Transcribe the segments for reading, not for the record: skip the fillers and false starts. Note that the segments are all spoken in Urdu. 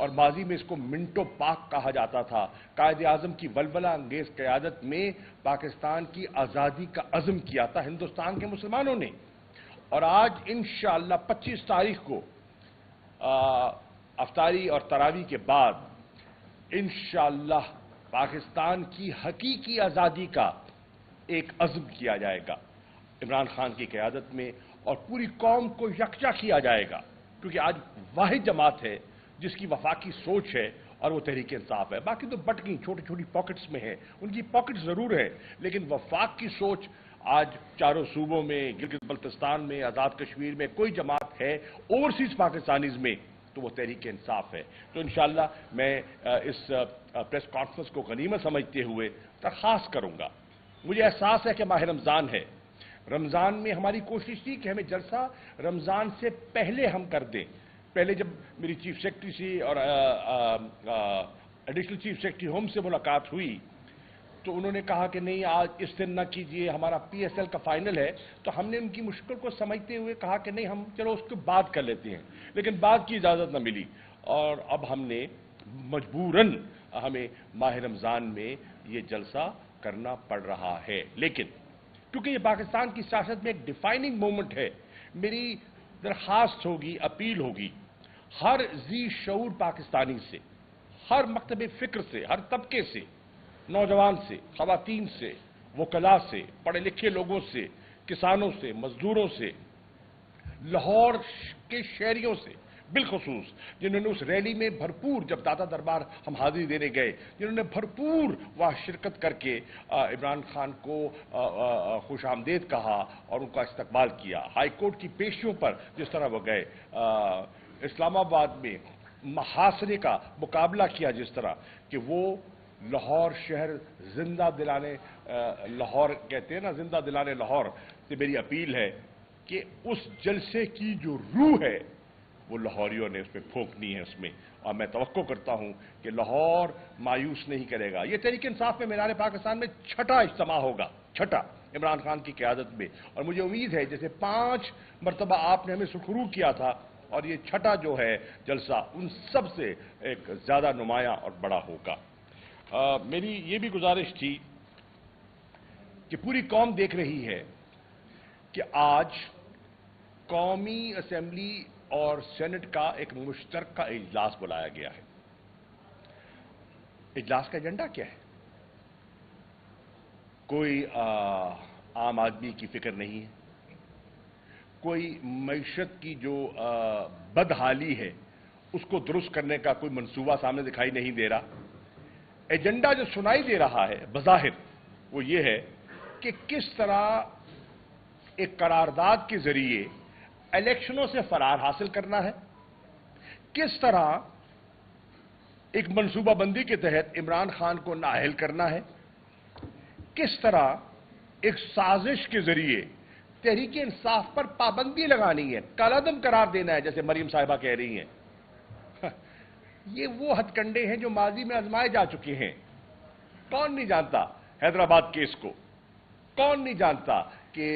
اور ماضی میں اس کو منٹو پاک کہا جاتا تھا۔ قائد اعظم کی ولولہ انگیز قیادت میں پاکستان کی آزادی کا عزم کیا تھا ہندوستان کے مسلمانوں نے، اور آج انشاءاللہ 25 تاریخ کو افطاری اور تراویح کے بعد انشاءاللہ پاکستان کی حقیقی آزادی کا ایک عزم کیا جائے گا عمران خان کی قیادت میں، اور پوری قوم کو یکجا کیا جائے گا، کیونکہ آج واحد جماعت ہے جس کی وفاقی سوچ ہے اور وہ تحریک انصاف ہے۔ باقی تو بٹ گئی، چھوٹی چھوٹی پاکٹس میں ہیں، ان کی پاکٹس ضرور ہیں، لیکن وفاق کی سوچ آج چاروں صوبوں میں، گلگت بلتستان میں، آزاد کشمیر میں کوئی جماعت ہے اوورسیز پاکستانیز میں تو وہ تحریک انصاف ہے۔ تو انشاءاللہ میں اس پریس کانفرنس کو غنیمت سمجھتے ہوئے درخواست کروں گا، مجھے احساس ہے کہ ماہ رمضان ہے، رمضان میں ہماری کوشش تھی کہ ہمیں جلسہ رمضان سے پہلے ہم کر دیں۔ پہلے جب میری چیف سیکرٹری سے اور ایڈیشنل چیف سیکرٹری ہوم سے ملاقات ہوئی تو انہوں نے کہا کہ نہیں آج اس دن نہ کیجئے، ہمارا پی ایس ایل کا فائنل ہے، تو ہم نے ان کی مشکل کو سمجھتے ہوئے کہا کہ نہیں ہم چلو اس کو بعد کر لیتے ہیں، لیکن بعد کی اجازت نہ ملی، اور اب ہم نے مجبوراً ہمیں ماہ رمضان میں یہ جلسہ کرنا پڑ رہا ہے۔ لیکن کیونکہ یہ پاکستان کی سیاست میں ایک ڈیفائننگ مومنٹ ہے، میری درخواست ہوگی، اپیل ہوگی ہر ذی شعور پاکستانی سے، ہر مکتب فکر سے، ہر طبقے سے، نوجوان سے، خواتین سے، وکلاء سے، پڑھے لکھے لوگوں سے، کسانوں سے، مزدوروں سے، لاہور کے شہریوں سے بالخصوص جنہوں نے اس ریلی میں بھرپور، جب داتا دربار ہم حاضری دینے گئے، جنہوں نے بھرپور وہاں شرکت کر کے عمران خان کو خوش آمدید کہا اور ان کا استقبال کیا، ہائی کورٹ کی پیشیوں پر جس طرح وہ گئے، اسلام آباد میں محاصرے کا مقابلہ کیا جس طرح کہ وہ لاہور شہر زندہ دلانے، لاہور کہتے ہیں نا زندہ دلانے لاہور، سے میری اپیل ہے کہ اس جلسے کی جو روح ہے وہ لاہوریوں نے اس میں پھونکنی ہے اس میں، اور میں توقع کرتا ہوں کہ لاہور مایوس نہیں کرے گا۔ یہ تحریک انصاف میں مینار پاکستان میں چھٹا اجتماع ہوگا، چھٹا عمران خان کی قیادت میں، اور مجھے امید ہے جیسے 5 مرتبہ آپ نے ہمیں سرخرو کیا تھا، اور یہ چھٹا جو ہے جلسہ ان سب سے ایک زیادہ نمایاں اور بڑا ہوگا۔ میری یہ بھی گزارش تھی کہ پوری قوم دیکھ رہی ہے کہ آج قومی اسمبلی اور سینٹ کا ایک مشترکہ اجلاس بلایا گیا ہے۔ اجلاس کا ایجنڈا کیا ہے؟ کوئی عام آدمی کی فکر نہیں ہے، کوئی معیشت کی جو بدحالی ہے اس کو درست کرنے کا کوئی منصوبہ سامنے دکھائی نہیں دے رہا۔ ایجنڈا جو سنائی دے رہا ہے بظاہر وہ یہ ہے کہ کس طرح ایک قرارداد کے ذریعے الیکشنوں سے فرار حاصل کرنا ہے، کس طرح ایک منصوبہ بندی کے تحت عمران خان کو نااہل کرنا ہے، کس طرح ایک سازش کے ذریعے تحریک انصاف پر پابندی لگانی ہے، کالعدم قرار دینا ہے جیسے مریم صاحبہ کہہ رہی ہیں۔ یہ وہ ہتھ کنڈے ہیں جو ماضی میں آزمائے جا چکے ہیں۔ کون نہیں جانتا حیدرآباد کیس کو؟ کون نہیں جانتا کہ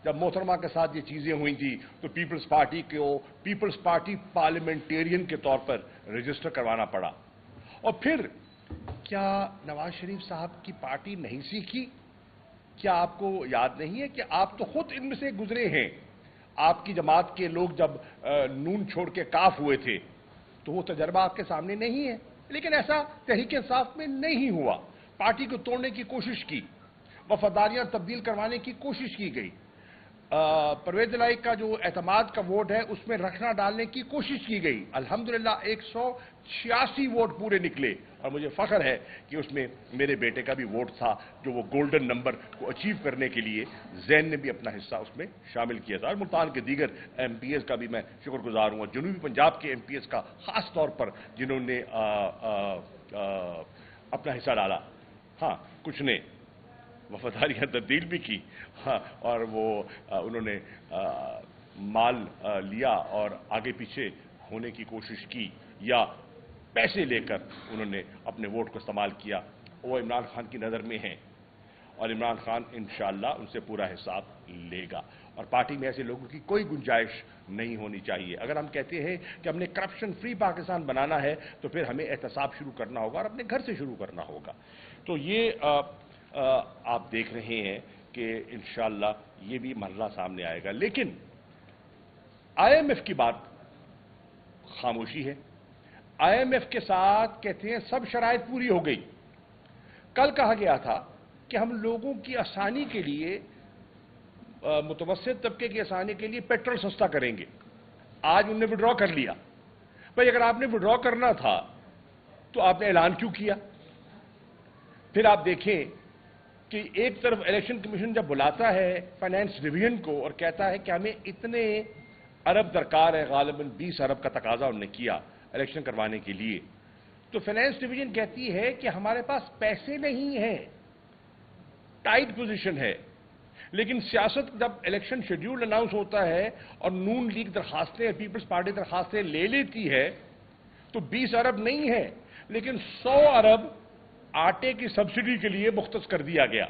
جب محترمہ کے ساتھ یہ چیزیں ہوئی تھی تو پیپلز پارٹی کو پیپلز پارٹی پارلیمنٹیرین کے طور پر رجسٹر کروانا پڑا؟ اور پھر کیا نواز شریف صاحب کی پارٹی نہیں سیکھی؟ کیا آپ کو یاد نہیں ہے کہ آپ تو خود ان میں سے گزرے ہیں؟ آپ کی جماعت کے لوگ جب نون چھوڑ کے کاف ہوئے تھے تو وہ تجربہ آپ کے سامنے نہیں ہے، لیکن ایسا تحریک انصاف میں نہیں ہوا۔ پارٹی کو توڑنے کی کوشش کی، وفاداریاں تبدیل کروانے کی کوشش کی گئی، پرویز الہی کا جو اعتماد کا ووٹ ہے اس میں رکھنا ڈالنے کی کوشش کی گئی، الحمدللہ 186 ووٹ پورے نکلے، اور مجھے فخر ہے کہ اس میں میرے بیٹے کا بھی ووٹ تھا جو وہ گولڈن نمبر کو اچیو کرنے کے لیے زین نے بھی اپنا حصہ اس میں شامل کیا تھا، اور ملتان کے دیگر ایم پی ایس کا بھی میں شکر گزار ہوں، اور جنوبی پنجاب کے ایم پی ایس کا خاص طور پر جنہوں نے اپنا حصہ ڈالا۔ ہاں کچھ نے وفاداریاں تبدیل بھی کی، ہاں، اور وہ انہوں نے مال لیا اور آگے پیچھے ہونے کی کوشش کی، یا پیسے لے کر انہوں نے اپنے ووٹ کو استعمال کیا، وہ عمران خان کی نظر میں ہیں۔ اور عمران خان انشاءاللہ ان سے پورا حساب لے گا، اور پارٹی میں ایسے لوگوں کی کوئی گنجائش نہیں ہونی چاہیے۔ اگر ہم کہتے ہیں کہ ہم نے کرپشن فری پاکستان بنانا ہے تو پھر ہمیں احتساب شروع کرنا ہوگا اور اپنے گھر سے شروع کرنا ہوگا۔ تو یہ آپ دیکھ رہے ہیں کہ انشاءاللہ یہ بھی مرحلہ سامنے آئے گا، لیکن آئی ایم ایف کی بات خاموشی ہے۔ آئی ایم ایف کے ساتھ کہتے ہیں سب شرائط پوری ہو گئی۔ کل کہا گیا تھا کہ ہم لوگوں کی آسانی کے لیے، متوسط طبقے کی آسانی کے لیے پیٹرول سستا کریں گے۔ آج انہوں نے وڈرا کر لیا۔ بھائی اگر آپ نے وڈرا کرنا تھا تو آپ نے اعلان کیوں کیا؟ پھر آپ دیکھیں کہ ایک طرف الیکشن کمیشن جب بلاتا ہے فائنانس ڈویژن کو اور کہتا ہے کہ ہمیں اتنے ارب درکار ہے، غالباً 20 ارب کا تقاضا انہوں نے کیا الیکشن کروانے کے لیے، تو فائنانس ڈویژن کہتی ہے کہ ہمارے پاس پیسے نہیں ہیں، ٹائٹ پوزیشن ہے۔ لیکن سیاست جب الیکشن شیڈیول اناؤنس ہوتا ہے اور نون لیگ درخواستیں، پیپلز پارٹی درخواستیں لے لیتی ہے تو 20 ارب نہیں ہے، لیکن 100 ارب آٹے کی سبسڈی کے لیے مختص کر دیا گیا۔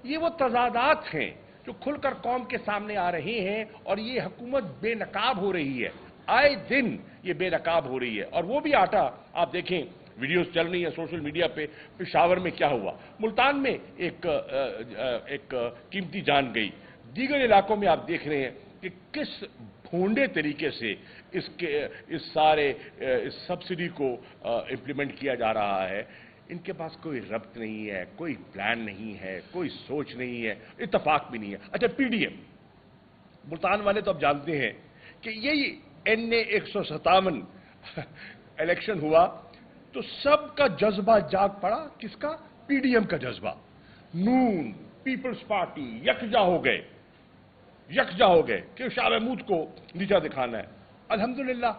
یہ وہ تضادات ہیں جو کھل کر قوم کے سامنے آ رہے ہیں، اور یہ حکومت بے نقاب ہو رہی ہے، آئے دن یہ بے نقاب ہو رہی ہے۔ اور وہ بھی آٹا آپ دیکھیں، ویڈیوز چل رہی ہیں سوشل میڈیا پہ، پشاور میں کیا ہوا، ملتان میں ایک قیمتی جان گئی، دیگر علاقوں میں آپ دیکھ رہے ہیں کہ کس بھونڈے طریقے سے اس سارے سبسڈی کو امپلیمنٹ کیا جا رہا ہے۔ ان کے پاس کوئی ربط نہیں ہے، کوئی پلان نہیں ہے، کوئی سوچ نہیں ہے، اتفاق بھی نہیں ہے۔ اچھا پی ڈی ایم، ملتان والے تو اب جانتے ہیں کہ یہی NA 157 الیکشن ہوا تو سب کا جذبہ جاگ پڑا، کس کا؟ پی ڈی ایم کا جذبہ۔ نون، پیپلز پارٹی یکجا ہو گئے کہ شاہ محمود کو نیچا دکھانا ہے۔ الحمدللہ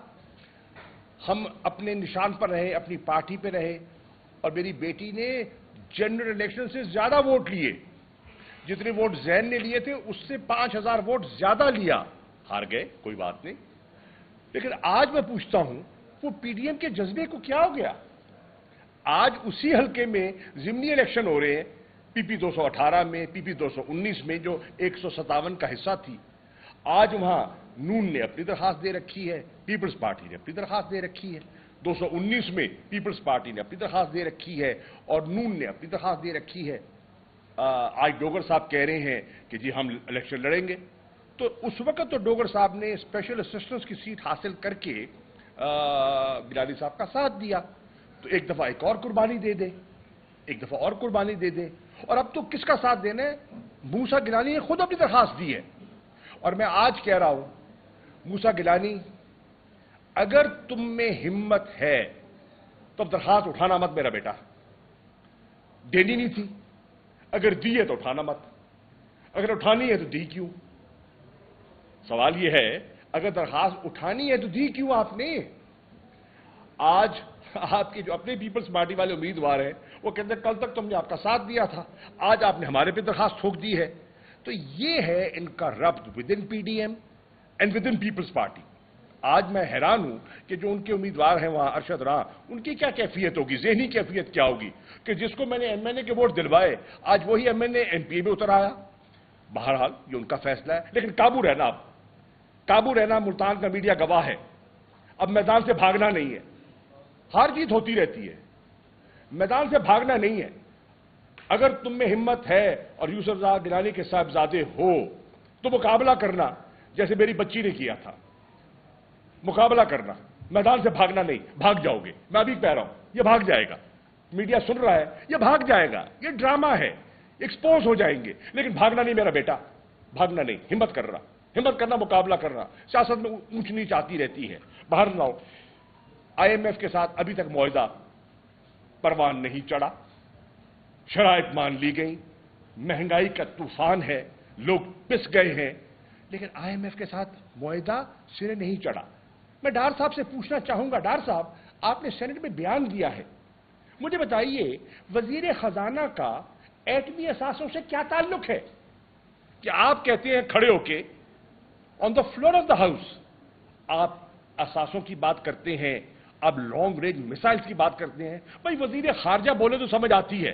ہم اپنے نشان پر رہے، اپنی پارٹی پہ رہے، اور میری بیٹی نے جنرل الیکشن سے زیادہ ووٹ لیے، جتنے ووٹ زین نے لیے تھے اس سے 5000 ووٹ زیادہ لیا۔ ہار گئے، کوئی بات نہیں، لیکن آج میں پوچھتا ہوں وہ پی ڈی ایم کے جذبے کو کیا ہو گیا؟ آج اسی حلقے میں ضمنی الیکشن ہو رہے ہیں، پی پی 218 میں، پی پی 219 میں جو 157 کا حصہ تھی، آج وہاں نون نے اپنی درخواست دے رکھی ہے، پیپلز پارٹی نے اپنی درخواست دے رکھی ہے، 219 میں پیپلز پارٹی نے اپنی درخواست دے رکھی ہے اور نون نے اپنی درخواست دے رکھی ہے۔ آج ڈوگر صاحب کہہ رہے ہیں کہ جی ہم الیکشن لڑیں گے، تو اس وقت تو ڈوگر صاحب نے اسپیشل اسسٹنس کی سیٹ حاصل کر کے گیلانی صاحب کا ساتھ دیا، تو ایک دفعہ ایک اور قربانی دے دے، ایک دفعہ اور قربانی دے دے، اور اب تو کس کا ساتھ دینا ہے؟ موسیٰ گیلانی نے خود اپنی درخواست دی ہے، اور میں آج کہہ رہا ہوں موسیٰ گیلانی، اگر تم میں ہمت ہے تو اب درخواست اٹھانا مت میرا بیٹا، دینی نہیں تھی، اگر دی ہے تو اٹھانا مت، اگر اٹھانی ہے تو دی کیوں؟ سوال یہ ہے اگر درخواست اٹھانی ہے تو دی کیوں آپ نے؟ آج آپ کے جو اپنے پیپلز پارٹی والے امیدوار ہیں وہ کہتے ہیں کل تک تم نے آپ کا ساتھ دیا تھا، آج آپ نے ہمارے پہ درخواست ٹھوک دی ہے۔ تو یہ ہے ان کا ربط within P D M and within Peoples Party. آج میں حیران ہوں کہ جو ان کے امیدوار ہیں وہاں ارشد راں، ان کی کیا کیفیت ہوگی، ذہنی کیفیت کیا ہوگی کہ جس کو میں نے ایم این اے کے ووٹ دلوائے آج وہی M N A M P A میں اتر آیا۔ بہرحال یہ ان کا فیصلہ ہے، لیکن قابو رہنا، اب قابو رہنا، ملتان کا میڈیا گواہ ہے، اب میدان سے بھاگنا نہیں ہے، ہار جیت ہوتی رہتی ہے، میدان سے بھاگنا نہیں ہے۔ اگر تم میں ہمت ہے اور یوسف زاں گیلانی کے صاحبزادے ہو تو مقابلہ کرنا، جیسے میری بچی نے کیا تھا، مقابلہ کرنا، میدان سے بھاگنا نہیں، بھاگ جاؤ گے، میں ابھی کہہ رہا ہوں یہ بھاگ جائے گا، میڈیا سن رہا ہے، یہ بھاگ جائے گا، یہ ڈرامہ ہے، ایکسپوز ہو جائیں گے، لیکن بھاگنا نہیں میرا بیٹا، بھاگنا نہیں، ہمت کرنا، مقابلہ کرنا۔ سیاست میں اونچ نیچ آتی رہتی ہے۔ باہر لاؤ، آئی ایم ایف کے ساتھ ابھی تک معاہدہ پروان نہیں چڑھا، شرائط مان لی گئی، مہنگائی کا طوفان ہے، لوگ پس گئے ہیں، لیکن آئی ایم ایف کے ساتھ معاہدہ سرے نہیں چڑھا۔ میں ڈار صاحب سے پوچھنا چاہوں گا، ڈار صاحب آپ نے سینٹ میں بیان دیا ہے، مجھے بتائیے وزیر خزانہ کا ایٹمی اثاثوں سے کیا تعلق ہے کہ آپ کہتے ہیں کھڑے ہو کے on the floor of the house, آپ اثاثوں کی بات کرتے ہیں، آپ لانگ رینج میسائلز کی بات کرتے ہیں۔ بھائی وزیر خارجہ بولے تو سمجھ آتی ہے،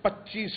25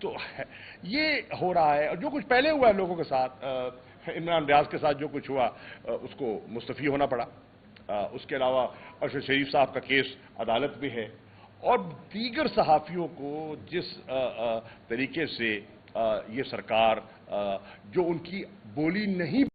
تو یہ ہو رہا ہے، اور جو کچھ پہلے ہوا ہے لوگوں کے ساتھ، عمران ریاض کے ساتھ جو کچھ ہوا اس کو مستعفی ہونا پڑا، اس کے علاوہ ارشد شریف صاحب کا کیس عدالت میں ہے، اور دیگر صحافیوں کو جس طریقے سے یہ سرکار جو ان کی بولی نہیں